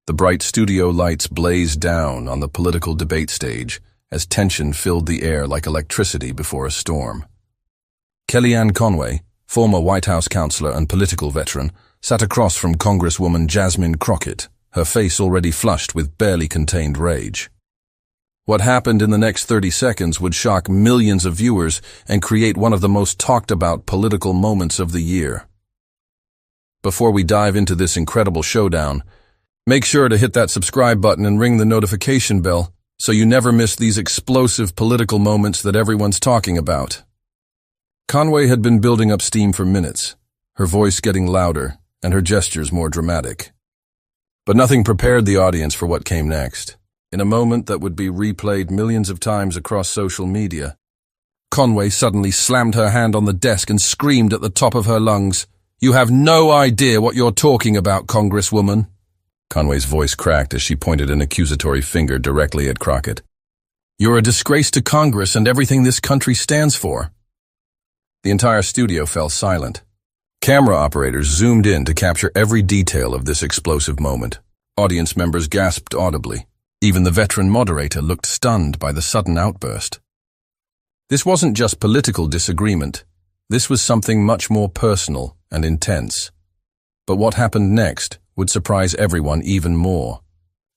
The bright studio lights blazed down on the political debate stage as tension filled the air like electricity before a storm. Kellyanne Conway, former White House counselor and political veteran, sat across from Congresswoman Jasmine Crockett, her face already flushed with barely contained rage. What happened in the next 30 seconds would shock millions of viewers and create one of the most talked about political moments of the year. Before we dive into this incredible showdown, make sure to hit that subscribe button and ring the notification bell so you never miss these explosive political moments that everyone's talking about. Conway had been building up steam for minutes, her voice getting louder and her gestures more dramatic. But nothing prepared the audience for what came next. In a moment that would be replayed millions of times across social media, Conway suddenly slammed her hand on the desk and screamed at the top of her lungs, "You have no idea what you're talking about, Congresswoman." Conway's voice cracked as she pointed an accusatory finger directly at Crockett. "You're a disgrace to Congress and everything this country stands for." The entire studio fell silent. Camera operators zoomed in to capture every detail of this explosive moment. Audience members gasped audibly. Even the veteran moderator looked stunned by the sudden outburst. This wasn't just political disagreement. This was something much more personal and intense. But what happened next would surprise everyone even more.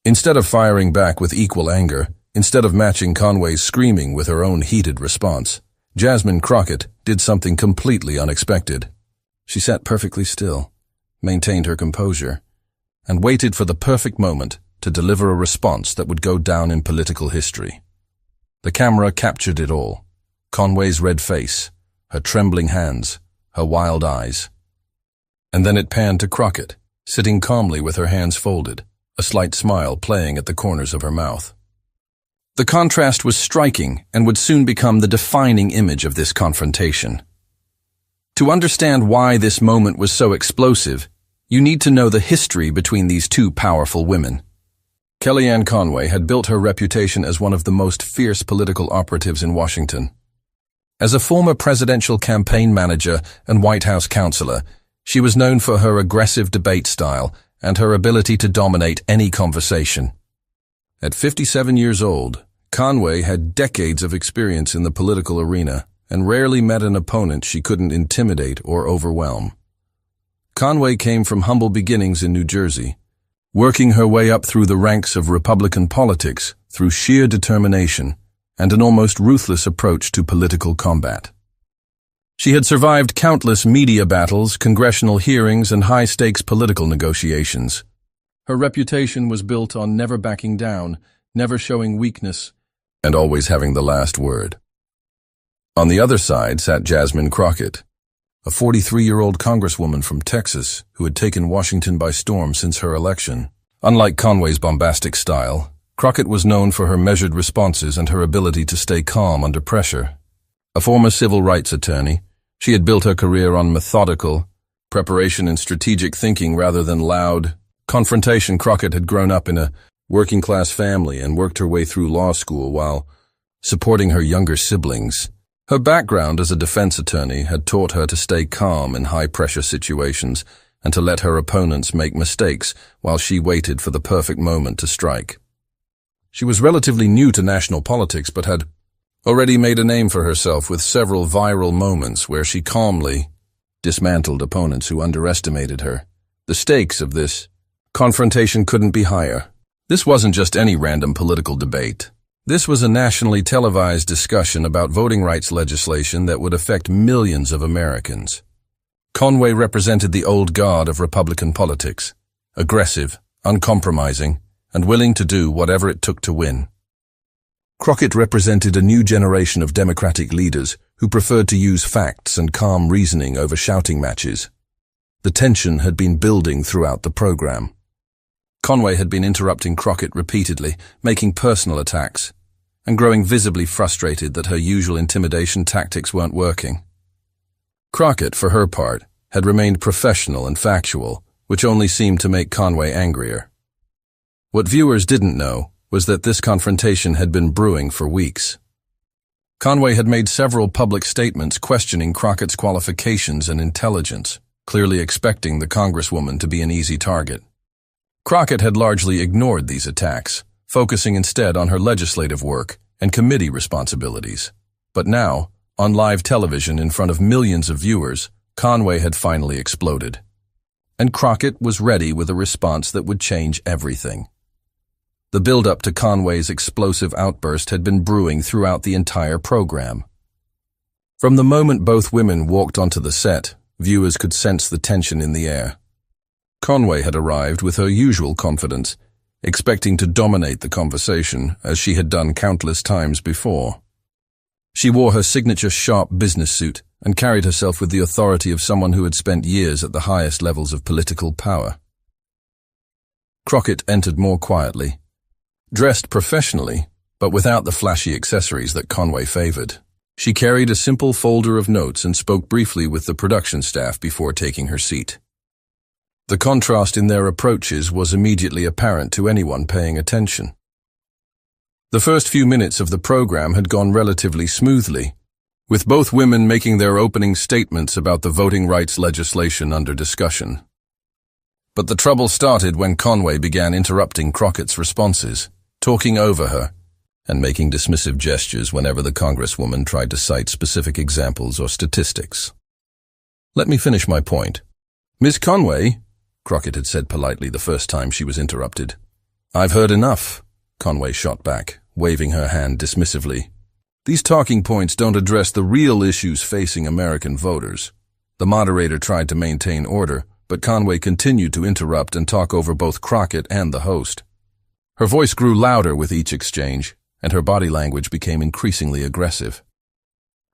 Instead of firing back with equal anger, instead of matching Conway's screaming with her own heated response, Jasmine Crockett did something completely unexpected. She sat perfectly still, maintained her composure, and waited for the perfect moment to deliver a response that would go down in political history. The camera captured it all. Conway's red face, her trembling hands, her wild eyes. And then it panned to Crockett, sitting calmly with her hands folded, a slight smile playing at the corners of her mouth. The contrast was striking and would soon become the defining image of this confrontation. To understand why this moment was so explosive, you need to know the history between these two powerful women. Kellyanne Conway had built her reputation as one of the most fierce political operatives in Washington. As a former presidential campaign manager and White House counselor, she was known for her aggressive debate style and her ability to dominate any conversation. At 57 years old, Conway had decades of experience in the political arena and rarely met an opponent she couldn't intimidate or overwhelm. Conway came from humble beginnings in New Jersey, working her way up through the ranks of Republican politics through sheer determination and an almost ruthless approach to political combat. She had survived countless media battles, congressional hearings, and high-stakes political negotiations. Her reputation was built on never backing down, never showing weakness, and always having the last word. On the other side sat Jasmine Crockett, a 43-year-old congresswoman from Texas who had taken Washington by storm since her election. Unlike Conway's bombastic style, Crockett was known for her measured responses and her ability to stay calm under pressure. A former civil rights attorney, she had built her career on methodical preparation and strategic thinking rather than loud confrontation. Crockett had grown up in a working-class family and worked her way through law school while supporting her younger siblings. Her background as a defense attorney had taught her to stay calm in high-pressure situations and to let her opponents make mistakes while she waited for the perfect moment to strike. She was relatively new to national politics but had already made a name for herself with several viral moments where she calmly dismantled opponents who underestimated her. The stakes of this confrontation couldn't be higher. This wasn't just any random political debate. This was a nationally televised discussion about voting rights legislation that would affect millions of Americans. Conway represented the old guard of Republican politics, aggressive, uncompromising, and willing to do whatever it took to win. Crockett represented a new generation of Democratic leaders who preferred to use facts and calm reasoning over shouting matches. The tension had been building throughout the program. Conway had been interrupting Crockett repeatedly, making personal attacks, and growing visibly frustrated that her usual intimidation tactics weren't working. Crockett, for her part, had remained professional and factual, which only seemed to make Conway angrier. What viewers didn't know was that this confrontation had been brewing for weeks. Conway had made several public statements questioning Crockett's qualifications and intelligence, clearly expecting the congresswoman to be an easy target. Crockett had largely ignored these attacks, focusing instead on her legislative work and committee responsibilities. But now, on live television in front of millions of viewers, Conway had finally exploded. And Crockett was ready with a response that would change everything. The build-up to Conway's explosive outburst had been brewing throughout the entire program. From the moment both women walked onto the set, viewers could sense the tension in the air. Conway had arrived with her usual confidence, expecting to dominate the conversation as she had done countless times before. She wore her signature sharp business suit and carried herself with the authority of someone who had spent years at the highest levels of political power. Crockett entered more quietly, dressed professionally, but without the flashy accessories that Conway favored. She carried a simple folder of notes and spoke briefly with the production staff before taking her seat. The contrast in their approaches was immediately apparent to anyone paying attention. The first few minutes of the program had gone relatively smoothly, with both women making their opening statements about the voting rights legislation under discussion. But the trouble started when Conway began interrupting Crockett's responses, talking over her, and making dismissive gestures whenever the Congresswoman tried to cite specific examples or statistics. "Let me finish my point. Ms. Conway," Crockett had said politely the first time she was interrupted. "I've heard enough," Conway shot back, waving her hand dismissively. "These talking points don't address the real issues facing American voters." The moderator tried to maintain order, but Conway continued to interrupt and talk over both Crockett and the host. Her voice grew louder with each exchange, and her body language became increasingly aggressive.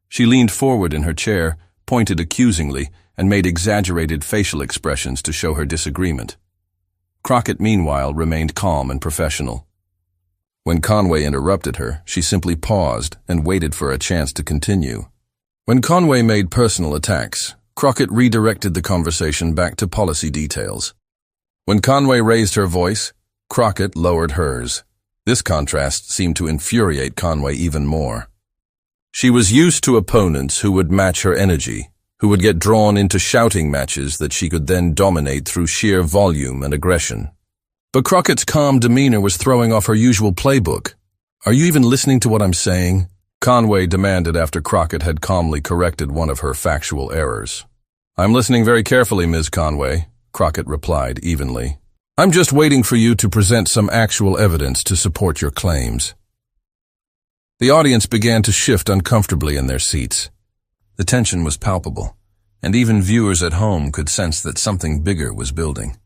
She leaned forward in her chair, pointed accusingly, and made exaggerated facial expressions to show her disagreement. Crockett, meanwhile, remained calm and professional. When Conway interrupted her, she simply paused and waited for a chance to continue. When Conway made personal attacks, Crockett redirected the conversation back to policy details. When Conway raised her voice, Crockett lowered hers. This contrast seemed to infuriate Conway even more. She was used to opponents who would match her energy, who would get drawn into shouting matches that she could then dominate through sheer volume and aggression. But Crockett's calm demeanor was throwing off her usual playbook. "Are you even listening to what I'm saying?" Conway demanded after Crockett had calmly corrected one of her factual errors. "I'm listening very carefully, Ms. Conway," Crockett replied evenly. "I'm just waiting for you to present some actual evidence to support your claims." The audience began to shift uncomfortably in their seats. The tension was palpable, and even viewers at home could sense that something bigger was building.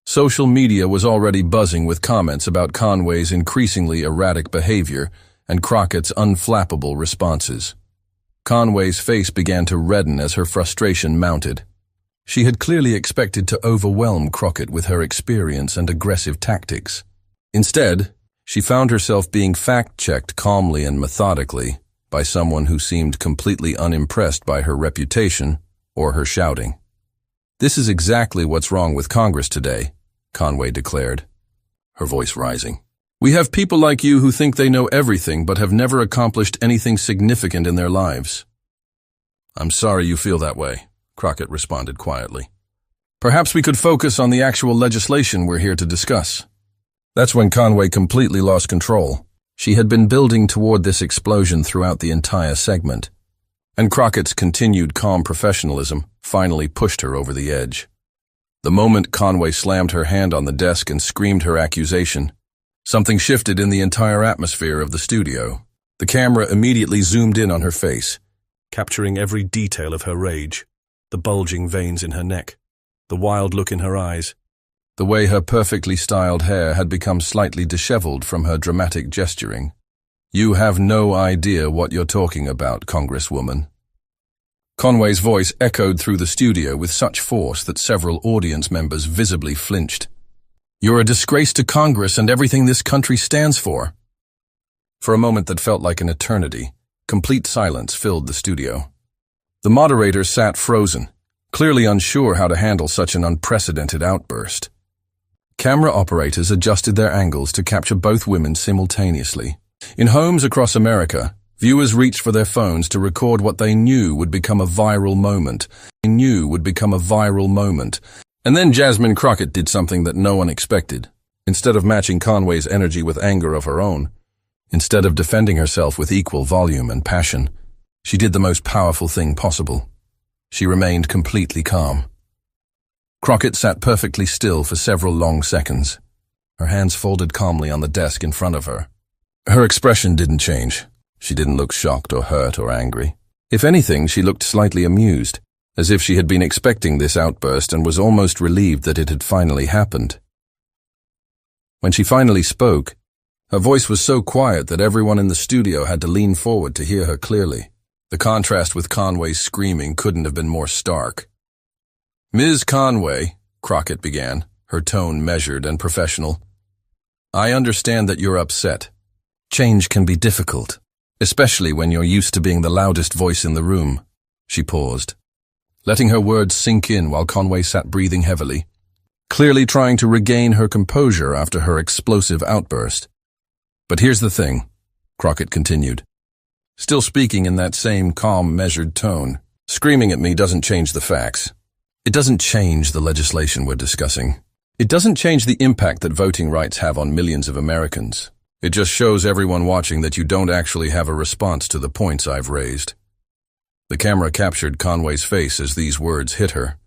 Social media was already buzzing with comments about Conway's increasingly erratic behavior and Crockett's unflappable responses. Conway's face began to redden as her frustration mounted. She had clearly expected to overwhelm Crockett with her experience and aggressive tactics. Instead, she found herself being fact-checked calmly and methodically by someone who seemed completely unimpressed by her reputation or her shouting. "This is exactly what's wrong with Congress today," Conway declared, her voice rising. "We have people like you who think they know everything but have never accomplished anything significant in their lives." "I'm sorry you feel that way," Crockett responded quietly. "Perhaps we could focus on the actual legislation we're here to discuss." That's when Conway completely lost control. She had been building toward this explosion throughout the entire segment, and Crockett's continued calm professionalism finally pushed her over the edge. The moment Conway slammed her hand on the desk and screamed her accusation, something shifted in the entire atmosphere of the studio. The camera immediately zoomed in on her face, capturing every detail of her rage, the bulging veins in her neck, the wild look in her eyes, the way her perfectly styled hair had become slightly disheveled from her dramatic gesturing. "You have no idea what you're talking about, Congresswoman." Conway's voice echoed through the studio with such force that several audience members visibly flinched. "You're a disgrace to Congress and everything this country stands for." For a moment that felt like an eternity, complete silence filled the studio. The moderator sat frozen, clearly unsure how to handle such an unprecedented outburst. Camera operators adjusted their angles to capture both women simultaneously. In homes across America, viewers reached for their phones to record what they knew would become a viral moment. And then Jasmine Crockett did something that no one expected. Instead of matching Conway's energy with anger of her own, instead of defending herself with equal volume and passion, she did the most powerful thing possible. She remained completely calm. Crockett sat perfectly still for several long seconds, her hands folded calmly on the desk in front of her. Her expression didn't change. She didn't look shocked or hurt or angry. If anything, she looked slightly amused, as if she had been expecting this outburst and was almost relieved that it had finally happened. When she finally spoke, her voice was so quiet that everyone in the studio had to lean forward to hear her clearly. The contrast with Conway's screaming couldn't have been more stark. "Ms. Conway," Crockett began, her tone measured and professional, "I understand that you're upset. Change can be difficult, especially when you're used to being the loudest voice in the room." She paused, letting her words sink in while Conway sat breathing heavily, clearly trying to regain her composure after her explosive outburst. "But here's the thing," Crockett continued, still speaking in that same calm, measured tone. "Screaming at me doesn't change the facts. It doesn't change the legislation we're discussing. It doesn't change the impact that voting rights have on millions of Americans. It just shows everyone watching that you don't actually have a response to the points I've raised." The camera captured Conway's face as these words hit her.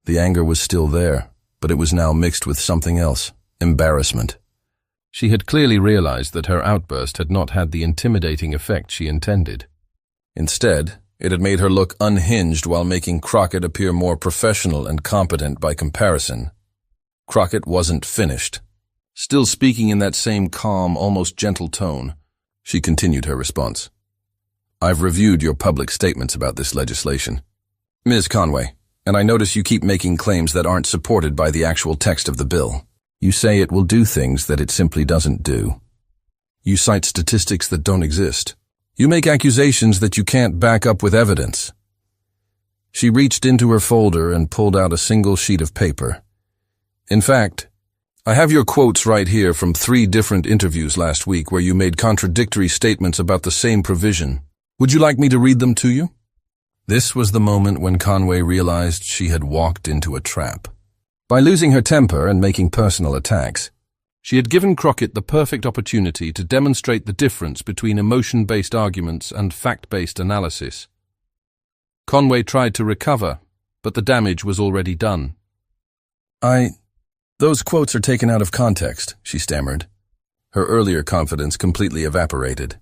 The anger was still there, but it was now mixed with something else, embarrassment. She had clearly realized that her outburst had not had the intimidating effect she intended. Instead, it had made her look unhinged while making Crockett appear more professional and competent by comparison. Crockett wasn't finished. Still speaking in that same calm, almost gentle tone, she continued her response. "I've reviewed your public statements about this legislation, Ms. Conway, and I notice you keep making claims that aren't supported by the actual text of the bill. You say it will do things that it simply doesn't do. You cite statistics that don't exist. You make accusations that you can't back up with evidence." She reached into her folder and pulled out a single sheet of paper. "In fact, I have your quotes right here from 3 different interviews last week where you made contradictory statements about the same provision. Would you like me to read them to you?" This was the moment when Conway realized she had walked into a trap. By losing her temper and making personal attacks, she had given Crockett the perfect opportunity to demonstrate the difference between emotion-based arguments and fact-based analysis. Conway tried to recover, but the damage was already done. Those quotes are taken out of context," she stammered. Her earlier confidence completely evaporated.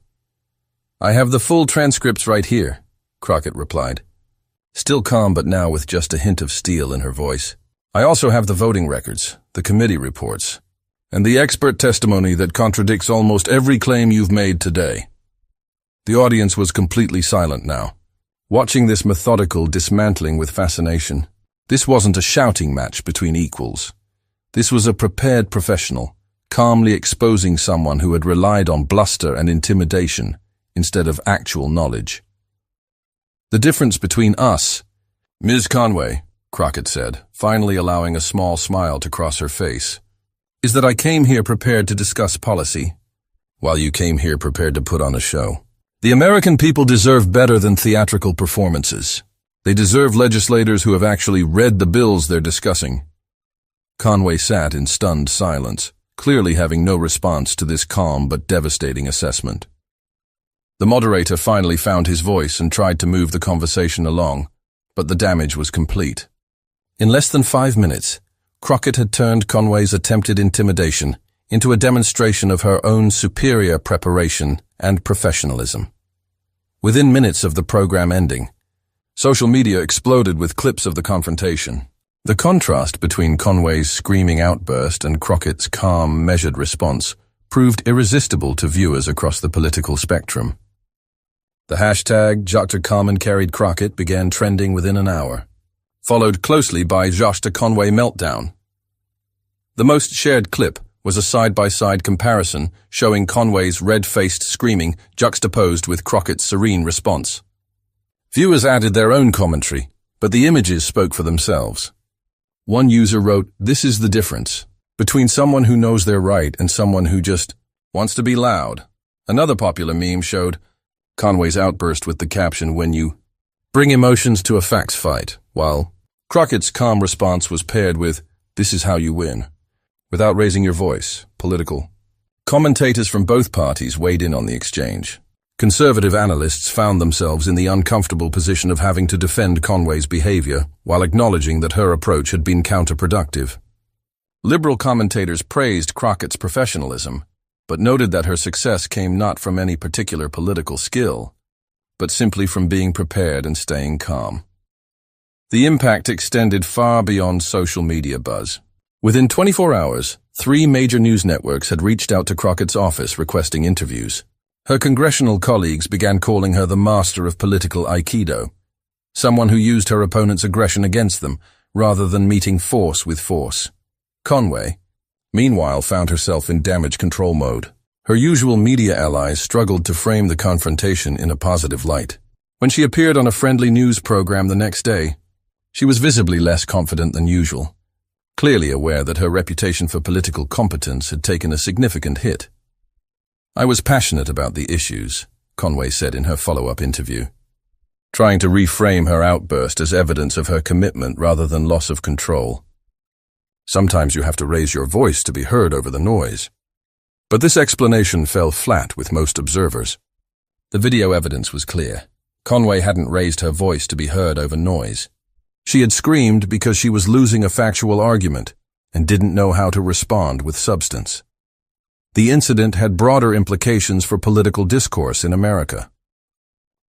"I have the full transcripts right here," Crockett replied, still calm but now with just a hint of steel in her voice. "I also have the voting records, the committee reports, and the expert testimony that contradicts almost every claim you've made today." The audience was completely silent now, watching this methodical dismantling with fascination. This wasn't a shouting match between equals. This was a prepared professional, calmly exposing someone who had relied on bluster and intimidation instead of actual knowledge. "The difference between us, Ms. Conway," Crockett said, finally allowing a small smile to cross her face, "is that I came here prepared to discuss policy, while you came here prepared to put on a show. The American people deserve better than theatrical performances. They deserve legislators who have actually read the bills they're discussing." Conway sat in stunned silence, clearly having no response to this calm but devastating assessment. The moderator finally found his voice and tried to move the conversation along, but the damage was complete. In less than 5 minutes, Crockett had turned Conway's attempted intimidation into a demonstration of her own superior preparation and professionalism. Within minutes of the program ending, social media exploded with clips of the confrontation. The contrast between Conway's screaming outburst and Crockett's calm, measured response proved irresistible to viewers across the political spectrum. The hashtag Dr. Carmen carried Crockett began trending within an hour, followed closely by Dr. Conway meltdown. The most shared clip was a side-by-side comparison showing Conway's red-faced screaming juxtaposed with Crockett's serene response. Viewers added their own commentary, but the images spoke for themselves. One user wrote, "This is the difference between someone who knows they're right and someone who just wants to be loud." Another popular meme showed Conway's outburst with the caption, "When you bring emotions to a facts fight," while Crockett's calm response was paired with, "This is how you win," without raising your voice, political. Commentators from both parties weighed in on the exchange. Conservative analysts found themselves in the uncomfortable position of having to defend Conway's behavior while acknowledging that her approach had been counterproductive. Liberal commentators praised Crockett's professionalism, but noted that her success came not from any particular political skill, but simply from being prepared and staying calm. The impact extended far beyond social media buzz. Within 24 hours, 3 major news networks had reached out to Crockett's office requesting interviews. Her congressional colleagues began calling her the master of political Aikido, someone who used her opponent's aggression against them rather than meeting force with force. Conway, meanwhile, found herself in damage control mode. Her usual media allies struggled to frame the confrontation in a positive light. When she appeared on a friendly news program the next day, she was visibly less confident than usual, clearly aware that her reputation for political competence had taken a significant hit. "I was passionate about the issues," Conway said in her follow-up interview, trying to reframe her outburst as evidence of her commitment rather than loss of control. "Sometimes you have to raise your voice to be heard over the noise." But this explanation fell flat with most observers. The video evidence was clear. Conway hadn't raised her voice to be heard over noise. She had screamed because she was losing a factual argument and didn't know how to respond with substance. The incident had broader implications for political discourse in America.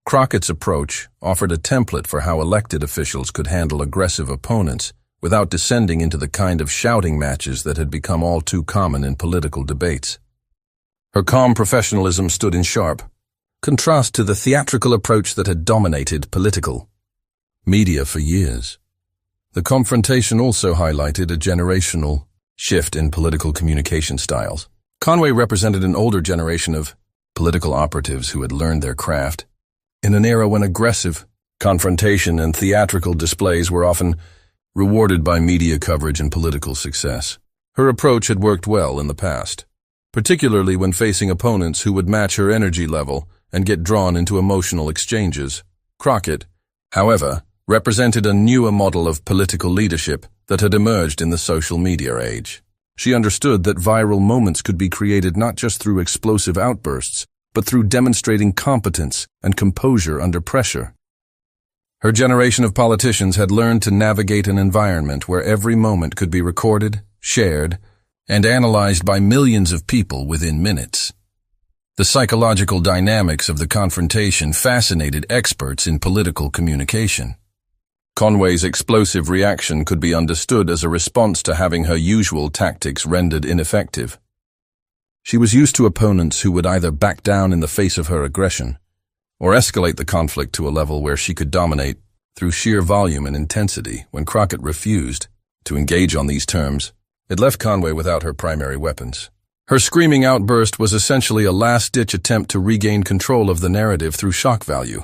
Crockett's approach offered a template for how elected officials could handle aggressive opponents without descending into the kind of shouting matches that had become all too common in political debates. Her calm professionalism stood in sharp contrast to the theatrical approach that had dominated political media for years. The confrontation also highlighted a generational shift in political communication styles. Conway represented an older generation of political operatives who had learned their craft. In an era when aggressive confrontation and theatrical displays were often rewarded by media coverage and political success, her approach had worked well in the past, particularly when facing opponents who would match her energy level and get drawn into emotional exchanges. Crockett, however, represented a newer model of political leadership that had emerged in the social media age. She understood that viral moments could be created not just through explosive outbursts, but through demonstrating competence and composure under pressure. Her generation of politicians had learned to navigate an environment where every moment could be recorded, shared, and analyzed by millions of people within minutes. The psychological dynamics of the confrontation fascinated experts in political communication. Conway's explosive reaction could be understood as a response to having her usual tactics rendered ineffective. She was used to opponents who would either back down in the face of her aggression or escalate the conflict to a level where she could dominate through sheer volume and intensity. When Crockett refused to engage on these terms, it left Conway without her primary weapons. Her screaming outburst was essentially a last-ditch attempt to regain control of the narrative through shock value.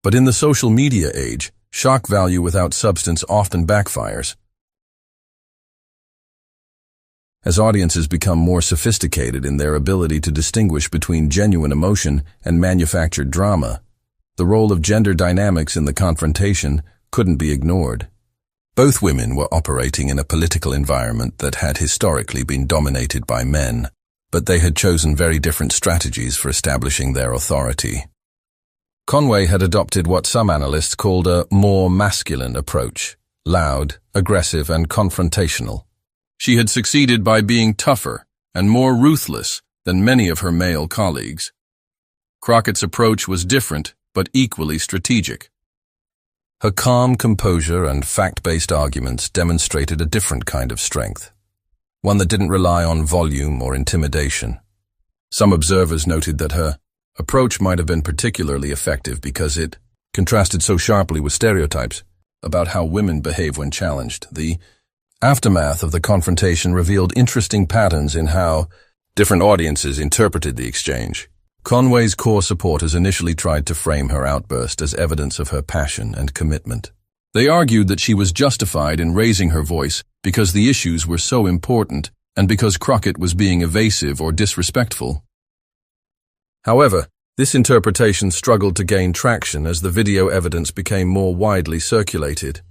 But in the social media age, shock value without substance often backfires. As audiences become more sophisticated in their ability to distinguish between genuine emotion and manufactured drama, the role of gender dynamics in the confrontation couldn't be ignored. Both women were operating in a political environment that had historically been dominated by men, but they had chosen very different strategies for establishing their authority. Conway had adopted what some analysts called a more masculine approach, loud, aggressive, and confrontational. She had succeeded by being tougher and more ruthless than many of her male colleagues. Crockett's approach was different, but equally strategic. Her calm composure and fact-based arguments demonstrated a different kind of strength, one that didn't rely on volume or intimidation. Some observers noted that her approach might have been particularly effective because it contrasted so sharply with stereotypes about how women behave when challenged. The aftermath of the confrontation revealed interesting patterns in how different audiences interpreted the exchange. Conway's core supporters initially tried to frame her outburst as evidence of her passion and commitment. They argued that she was justified in raising her voice because the issues were so important and because Crockett was being evasive or disrespectful. However, this interpretation struggled to gain traction as the video evidence became more widely circulated.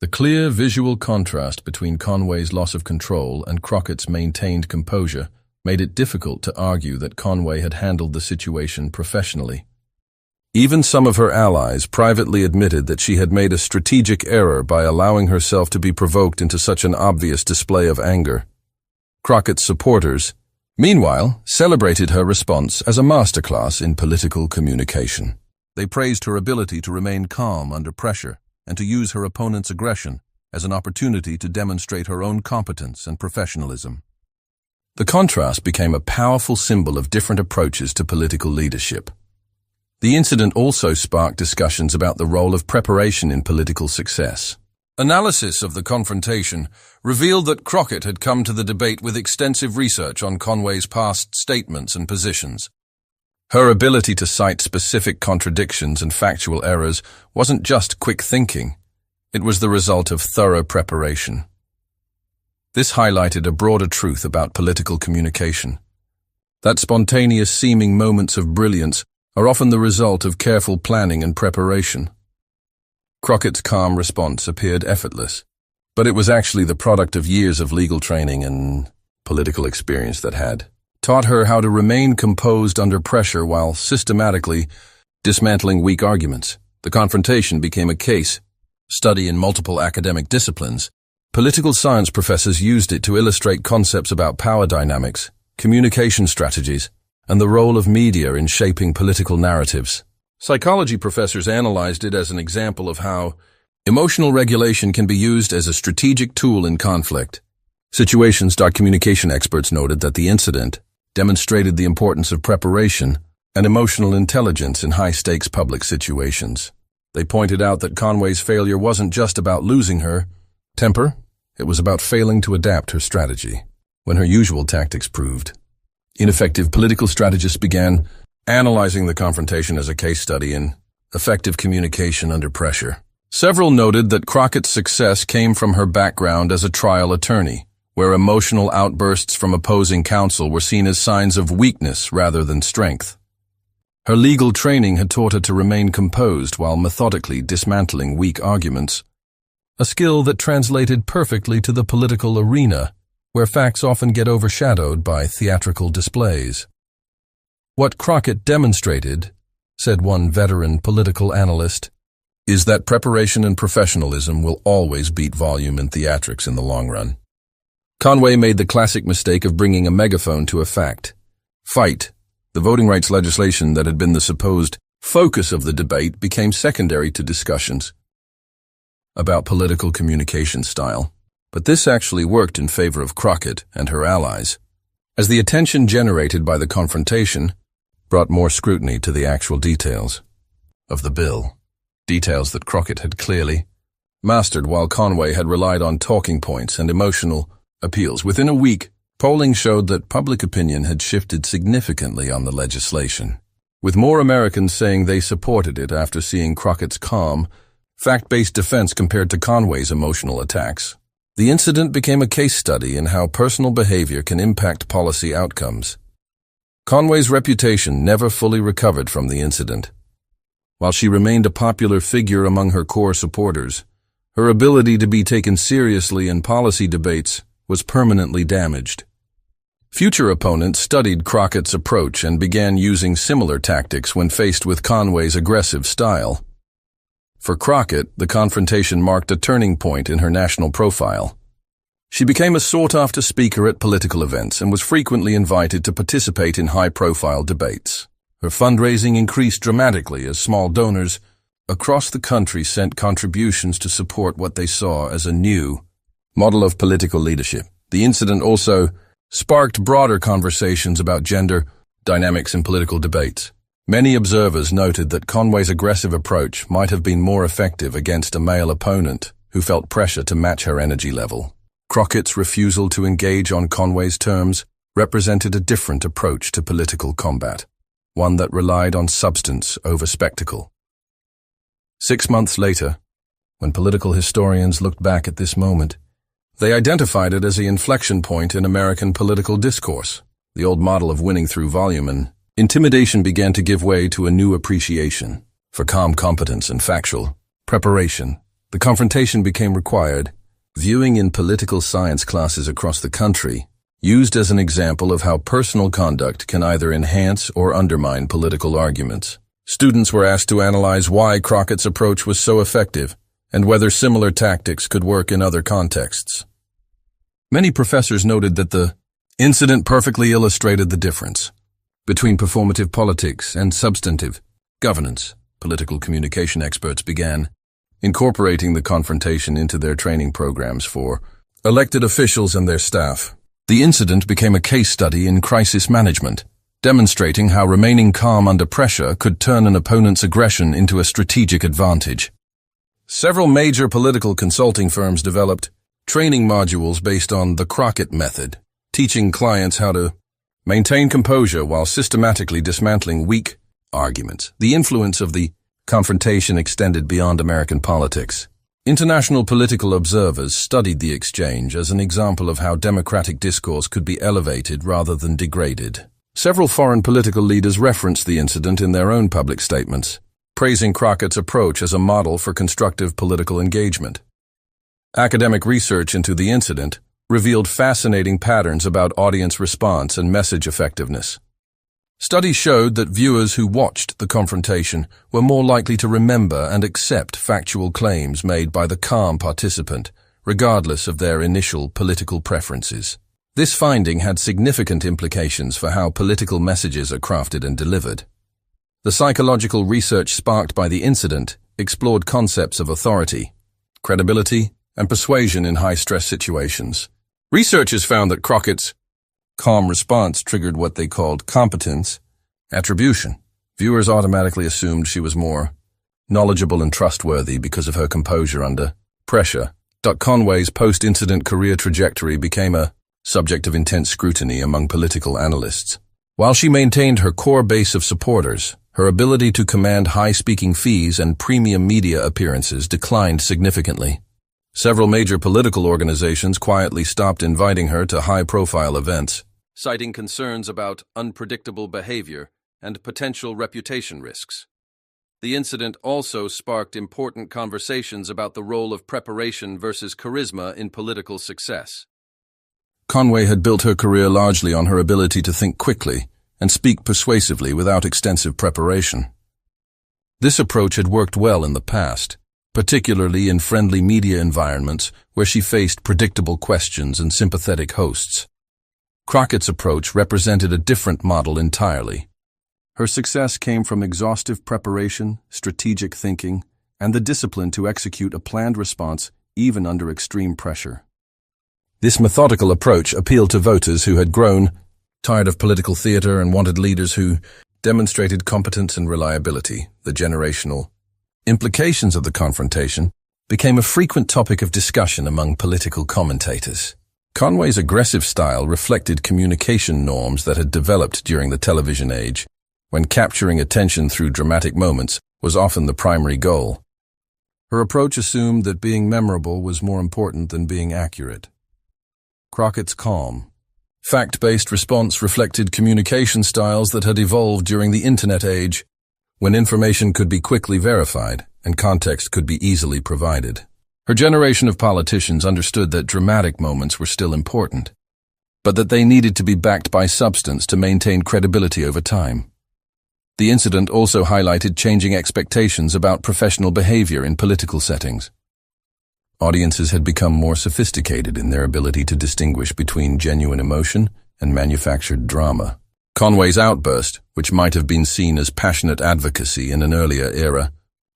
The clear visual contrast between Conway's loss of control and Crockett's maintained composure made it difficult to argue that Conway had handled the situation professionally. Even some of her allies privately admitted that she had made a strategic error by allowing herself to be provoked into such an obvious display of anger. Crockett's supporters, meanwhile, celebrated her response as a masterclass in political communication. They praised her ability to remain calm under pressure and to use her opponent's aggression as an opportunity to demonstrate her own competence and professionalism. The contrast became a powerful symbol of different approaches to political leadership. The incident also sparked discussions about the role of preparation in political success. Analysis of the confrontation revealed that Crockett had come to the debate with extensive research on Conway's past statements and positions. Her ability to cite specific contradictions and factual errors wasn't just quick thinking, it was the result of thorough preparation. This highlighted a broader truth about political communication, that spontaneous seeming moments of brilliance are often the result of careful planning and preparation. Crockett's calm response appeared effortless, but it was actually the product of years of legal training and political experience that had taught her how to remain composed under pressure while systematically dismantling weak arguments. The confrontation became a case study in multiple academic disciplines. Political science professors used it to illustrate concepts about power dynamics, communication strategies, and the role of media in shaping political narratives. Psychology professors analyzed it as an example of how emotional regulation can be used as a strategic tool in conflict. Communication experts noted that the incident demonstrated the importance of preparation and emotional intelligence in high-stakes public situations. They pointed out that Conway's failure wasn't just about losing her temper, it was about failing to adapt her strategy when her usual tactics proved ineffective. Political strategists began analyzing the confrontation as a case study in effective communication under pressure. Several noted that Crockett's success came from her background as a trial attorney, where emotional outbursts from opposing counsel were seen as signs of weakness rather than strength. Her legal training had taught her to remain composed while methodically dismantling weak arguments, a skill that translated perfectly to the political arena, where facts often get overshadowed by theatrical displays. What Crockett demonstrated, said one veteran political analyst, is that preparation and professionalism will always beat volume and theatrics in the long run. Conway made the classic mistake of bringing a megaphone to a fight. The voting rights legislation that had been the supposed focus of the debate became secondary to discussions about political communication style. But this actually worked in favor of Crockett and her allies, as the attention generated by the confrontation brought more scrutiny to the actual details of the bill, details that Crockett had clearly mastered while Conway had relied on talking points and emotional appeals. Within a week, polling showed that public opinion had shifted significantly on the legislation, with more Americans saying they supported it after seeing Crockett's calm, fact-based defense compared to Conway's emotional attacks. The incident became a case study in how personal behavior can impact policy outcomes. Conway's reputation never fully recovered from the incident. While she remained a popular figure among her core supporters, her ability to be taken seriously in policy debates was permanently damaged. Future opponents studied Crockett's approach and began using similar tactics when faced with Conway's aggressive style. For Crockett, the confrontation marked a turning point in her national profile. She became a sought-after speaker at political events and was frequently invited to participate in high-profile debates. Her fundraising increased dramatically as small donors across the country sent contributions to support what they saw as a new model of political leadership. The incident also sparked broader conversations about gender dynamics in political debates. Many observers noted that Conway's aggressive approach might have been more effective against a male opponent who felt pressure to match her energy level. Crockett's refusal to engage on Conway's terms represented a different approach to political combat, one that relied on substance over spectacle. 6 months later, when political historians looked back at this moment, they identified it as the inflection point in American political discourse. The old model of winning through volume and intimidation began to give way to a new appreciation for calm competence and factual preparation. The confrontation became required, viewing in political science classes across the country, used as an example of how personal conduct can either enhance or undermine political arguments. Students were asked to analyze why Crockett's approach was so effective and whether similar tactics could work in other contexts. Many professors noted that the incident perfectly illustrated the difference between performative politics and substantive governance. Political communication experts began incorporating the confrontation into their training programs for elected officials and their staff. The incident became a case study in crisis management, demonstrating how remaining calm under pressure could turn an opponent's aggression into a strategic advantage. Several major political consulting firms developed training modules based on the Crockett method, teaching clients how to maintain composure while systematically dismantling weak arguments. The influence of the confrontation extended beyond American politics. International political observers studied the exchange as an example of how democratic discourse could be elevated rather than degraded. Several foreign political leaders referenced the incident in their own public statements, praising Crockett's approach as a model for constructive political engagement. Academic research into the incident revealed fascinating patterns about audience response and message effectiveness. Studies showed that viewers who watched the confrontation were more likely to remember and accept factual claims made by the calm participant, regardless of their initial political preferences. This finding had significant implications for how political messages are crafted and delivered. The psychological research sparked by the incident explored concepts of authority, credibility, and persuasion in high-stress situations. Researchers found that Crockett's calm response triggered what they called competence attribution. Viewers automatically assumed she was more knowledgeable and trustworthy because of her composure under pressure. Conway's post-incident career trajectory became a subject of intense scrutiny among political analysts. While she maintained her core base of supporters, her ability to command high speaking fees and premium media appearances declined significantly. Several major political organizations quietly stopped inviting her to high-profile events, citing concerns about unpredictable behavior and potential reputation risks. The incident also sparked important conversations about the role of preparation versus charisma in political success. Conway had built her career largely on her ability to think quickly and speak persuasively without extensive preparation. This approach had worked well in the past, particularly in friendly media environments where she faced predictable questions and sympathetic hosts. Crockett's approach represented a different model entirely. Her success came from exhaustive preparation, strategic thinking, and the discipline to execute a planned response even under extreme pressure. This methodical approach appealed to voters who had grown tired of political theater and wanted leaders who demonstrated competence and reliability. The generational implications of the confrontation became a frequent topic of discussion among political commentators. Conway's aggressive style reflected communication norms that had developed during the television age, when capturing attention through dramatic moments was often the primary goal. Her approach assumed that being memorable was more important than being accurate. Crockett's calm, fact-based response reflected communication styles that had evolved during the Internet age, when information could be quickly verified and context could be easily provided. Her generation of politicians understood that dramatic moments were still important, but that they needed to be backed by substance to maintain credibility over time. The incident also highlighted changing expectations about professional behavior in political settings. Audiences had become more sophisticated in their ability to distinguish between genuine emotion and manufactured drama. Conway's outburst, which might have been seen as passionate advocacy in an earlier era,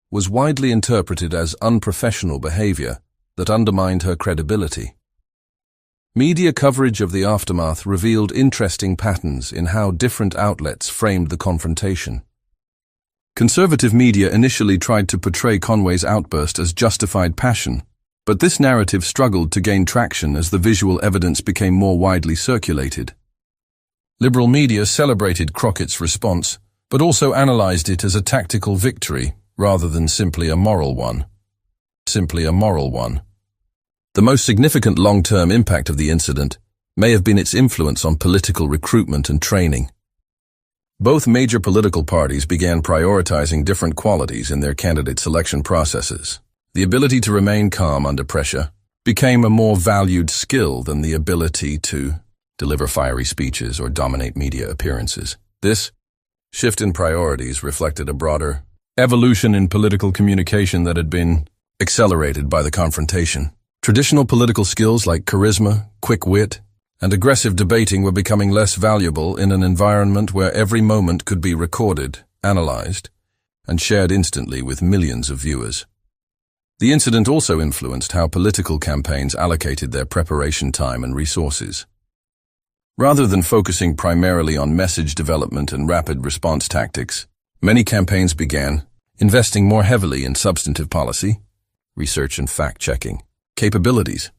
was widely interpreted as unprofessional behavior that undermined her credibility. Media coverage of the aftermath revealed interesting patterns in how different outlets framed the confrontation. Conservative media initially tried to portray Conway's outburst as justified passion, but this narrative struggled to gain traction as the visual evidence became more widely circulated. Liberal media celebrated Crockett's response, but also analyzed it as a tactical victory rather than simply a moral one. The most significant long-term impact of the incident may have been its influence on political recruitment and training. Both major political parties began prioritizing different qualities in their candidate selection processes. The ability to remain calm under pressure became a more valued skill than the ability to deliver fiery speeches or dominate media appearances. This shift in priorities reflected a broader evolution in political communication that had been accelerated by the confrontation. Traditional political skills like charisma, quick wit, and aggressive debating were becoming less valuable in an environment where every moment could be recorded, analyzed, and shared instantly with millions of viewers. The incident also influenced how political campaigns allocated their preparation time and resources. Rather than focusing primarily on message development and rapid response tactics, many campaigns began investing more heavily in substantive policy, research and fact-checking capabilities.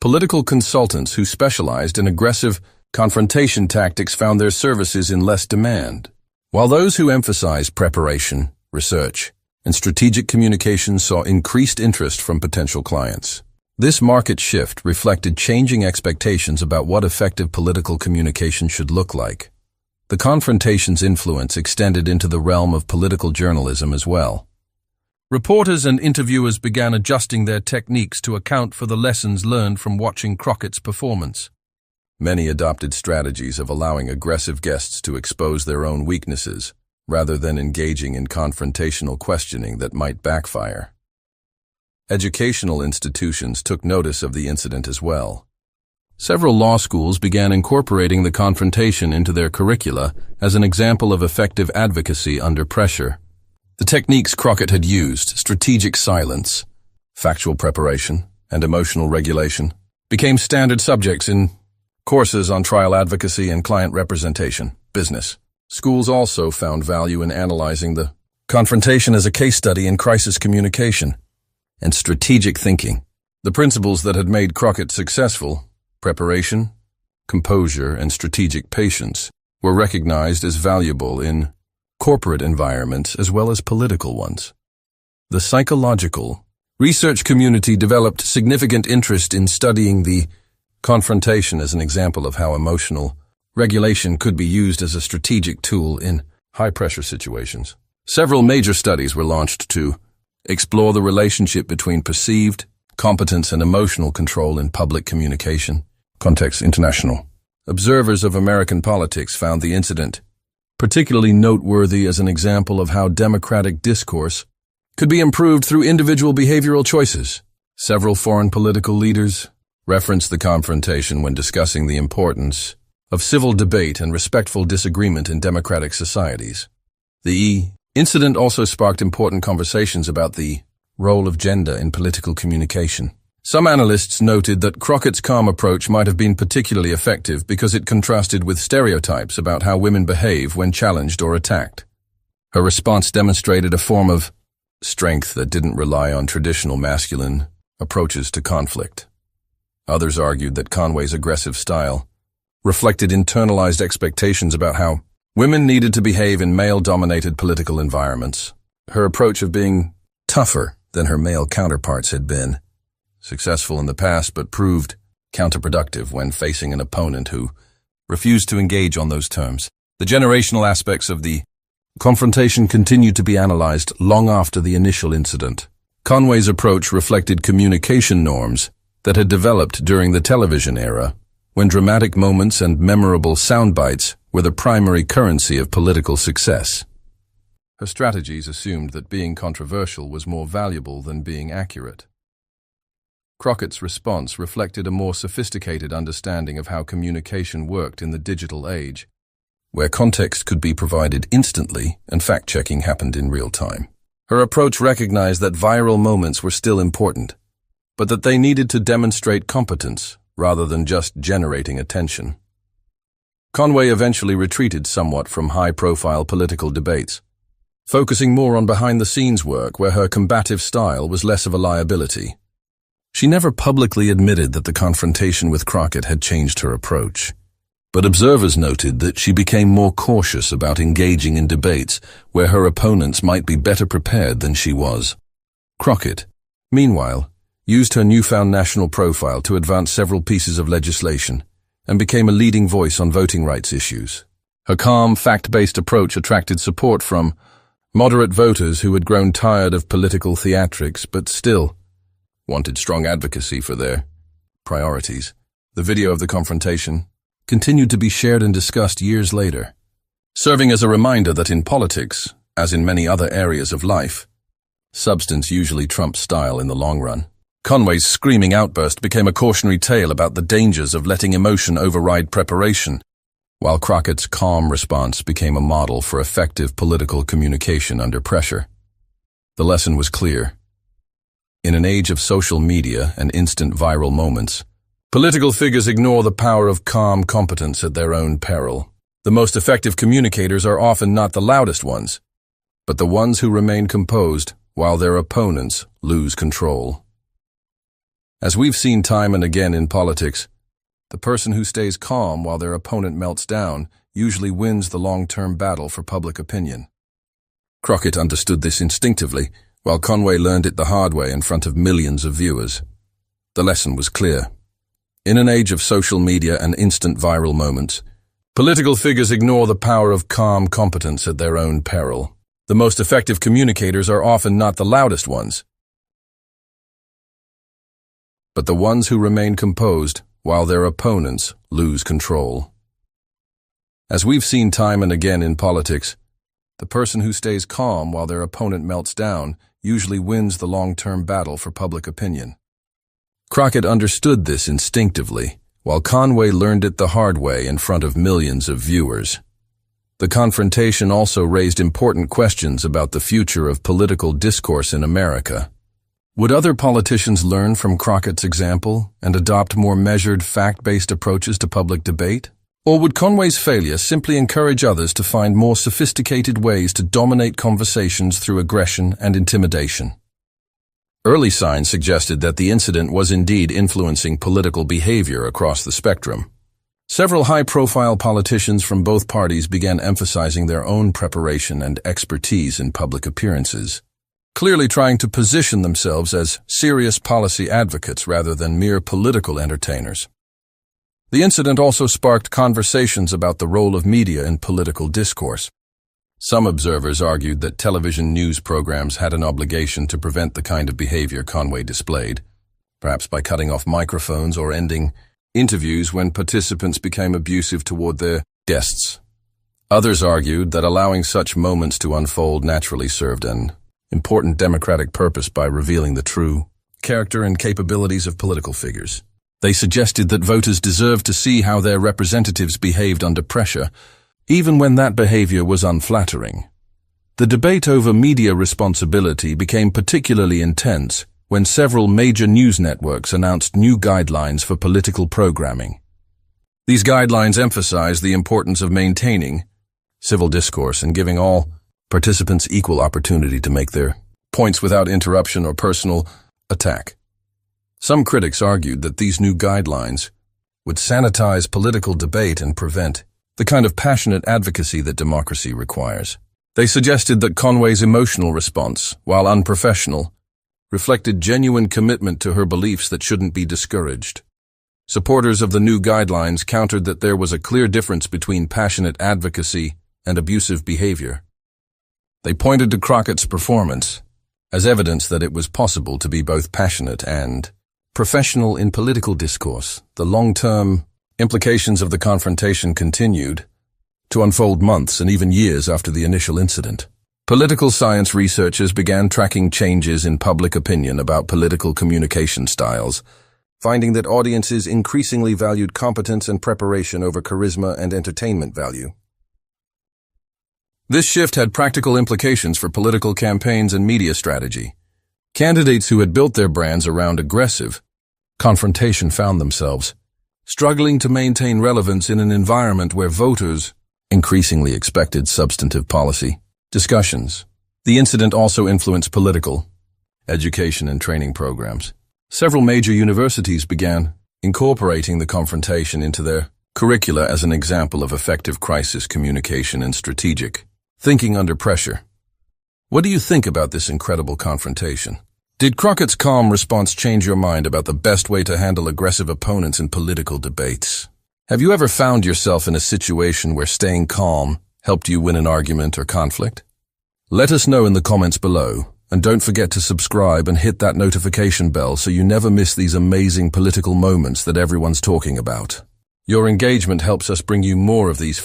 Political consultants who specialized in aggressive confrontation tactics found their services in less demand, while those who emphasized preparation, research, and strategic communication saw increased interest from potential clients. This market shift reflected changing expectations about what effective political communication should look like. The confrontation's influence extended into the realm of political journalism as well. Reporters and interviewers began adjusting their techniques to account for the lessons learned from watching Crockett's performance. Many adopted strategies of allowing aggressive guests to expose their own weaknesses, rather than engaging in confrontational questioning that might backfire. Educational institutions took notice of the incident as well. Several law schools began incorporating the confrontation into their curricula as an example of effective advocacy under pressure. The techniques Crockett had used, strategic silence, factual preparation, and emotional regulation, became standard subjects in courses on trial advocacy and client representation, business. Schools also found value in analyzing the confrontation as a case study in crisis communication and strategic thinking. The principles that had made Crockett successful, preparation, composure, and strategic patience, were recognized as valuable in corporate environments as well as political ones. The psychological research community developed significant interest in studying the confrontation as an example of how emotional regulation could be used as a strategic tool in high-pressure situations. Several major studies were launched to explore the relationship between perceived competence and emotional control in public communication. Context international. Observers of American politics found the incident particularly noteworthy as an example of how democratic discourse could be improved through individual behavioral choices. Several foreign political leaders referenced the confrontation when discussing the importance of civil debate and respectful disagreement in democratic societies. The incident also sparked important conversations about the role of gender in political communication. Some analysts noted that Crockett's calm approach might have been particularly effective because it contrasted with stereotypes about how women behave when challenged or attacked. Her response demonstrated a form of strength that didn't rely on traditional masculine approaches to conflict. Others argued that Conway's aggressive style reflected internalized expectations about how women needed to behave in male-dominated political environments. Her approach of being tougher than her male counterparts had been successful in the past but proved counterproductive when facing an opponent who refused to engage on those terms. The generational aspects of the confrontation continued to be analyzed long after the initial incident. Conway's approach reflected communication norms that had developed during the television era, when dramatic moments and memorable sound bites were the primary currency of political success. Her strategies assumed that being controversial was more valuable than being accurate. Crockett's response reflected a more sophisticated understanding of how communication worked in the digital age, where context could be provided instantly and fact-checking happened in real time. Her approach recognized that viral moments were still important, but that they needed to demonstrate competence rather than just generating attention. Conway eventually retreated somewhat from high-profile political debates, focusing more on behind-the-scenes work where her combative style was less of a liability. She never publicly admitted that the confrontation with Crockett had changed her approach, but observers noted that she became more cautious about engaging in debates where her opponents might be better prepared than she was. Crockett, meanwhile, used her newfound national profile to advance several pieces of legislation and became a leading voice on voting rights issues. Her calm, fact-based approach attracted support from Moderate voters who had grown tired of political theatrics but still wanted strong advocacy for their priorities. The video of the confrontation continued to be shared and discussed years later, serving as a reminder that in politics, as in many other areas of life, substance usually trumps style in the long run. Conway's screaming outburst became a cautionary tale about the dangers of letting emotion override preparation, while Crockett's calm response became a model for effective political communication under pressure. The lesson was clear. In an age of social media and instant viral moments, political figures ignore the power of calm competence at their own peril. The most effective communicators are often not the loudest ones, but the ones who remain composed while their opponents lose control. As we've seen time and again in politics, the person who stays calm while their opponent melts down usually wins the long-term battle for public opinion. Crockett understood this instinctively, while Conway learned it the hard way in front of millions of viewers. The lesson was clear. In an age of social media and instant viral moments, political figures ignore the power of calm competence at their own peril. The most effective communicators are often not the loudest ones, but the ones who remain composed while their opponents lose control. As we've seen time and again in politics, the person who stays calm while their opponent melts down usually wins the long-term battle for public opinion. Crockett understood this instinctively, while Conway learned it the hard way in front of millions of viewers. The confrontation also raised important questions about the future of political discourse in America. Would other politicians learn from Crockett's example and adopt more measured, fact-based approaches to public debate? Or would Conway's failure simply encourage others to find more sophisticated ways to dominate conversations through aggression and intimidation? Early signs suggested that the incident was indeed influencing political behavior across the spectrum. Several high-profile politicians from both parties began emphasizing their own preparation and expertise in public appearances, clearly trying to position themselves as serious policy advocates rather than mere political entertainers. The incident also sparked conversations about the role of media in political discourse. Some observers argued that television news programs had an obligation to prevent the kind of behavior Conway displayed, perhaps by cutting off microphones or ending interviews when participants became abusive toward their guests. Others argued that allowing such moments to unfold naturally served an important democratic purpose by revealing the true character and capabilities of political figures. They suggested that voters deserved to see how their representatives behaved under pressure, even when that behavior was unflattering. The debate over media responsibility became particularly intense when several major news networks announced new guidelines for political programming. These guidelines emphasized the importance of maintaining civil discourse and giving all participants equal opportunity to make their points without interruption or personal attack. Some critics argued that these new guidelines would sanitize political debate and prevent the kind of passionate advocacy that democracy requires. They suggested that Conway's emotional response, while unprofessional, reflected genuine commitment to her beliefs that shouldn't be discouraged. Supporters of the new guidelines countered that there was a clear difference between passionate advocacy and abusive behavior. They pointed to Crockett's performance as evidence that it was possible to be both passionate and professional in political discourse. The long-term implications of the confrontation continued to unfold months and even years after the initial incident. Political science researchers began tracking changes in public opinion about political communication styles, finding that audiences increasingly valued competence and preparation over charisma and entertainment value. This shift had practical implications for political campaigns and media strategy. Candidates who had built their brands around aggressive confrontation found themselves struggling to maintain relevance in an environment where voters increasingly expected substantive policy discussions. The incident also influenced political education and training programs. Several major universities began incorporating the confrontation into their curricula as an example of effective crisis communication and strategic thinking under pressure. What do you think about this incredible confrontation? Did Crockett's calm response change your mind about the best way to handle aggressive opponents in political debates? Have you ever found yourself in a situation where staying calm helped you win an argument or conflict? Let us know in the comments below, and don't forget to subscribe and hit that notification bell so you never miss these amazing political moments that everyone's talking about. Your engagement helps us bring you more of these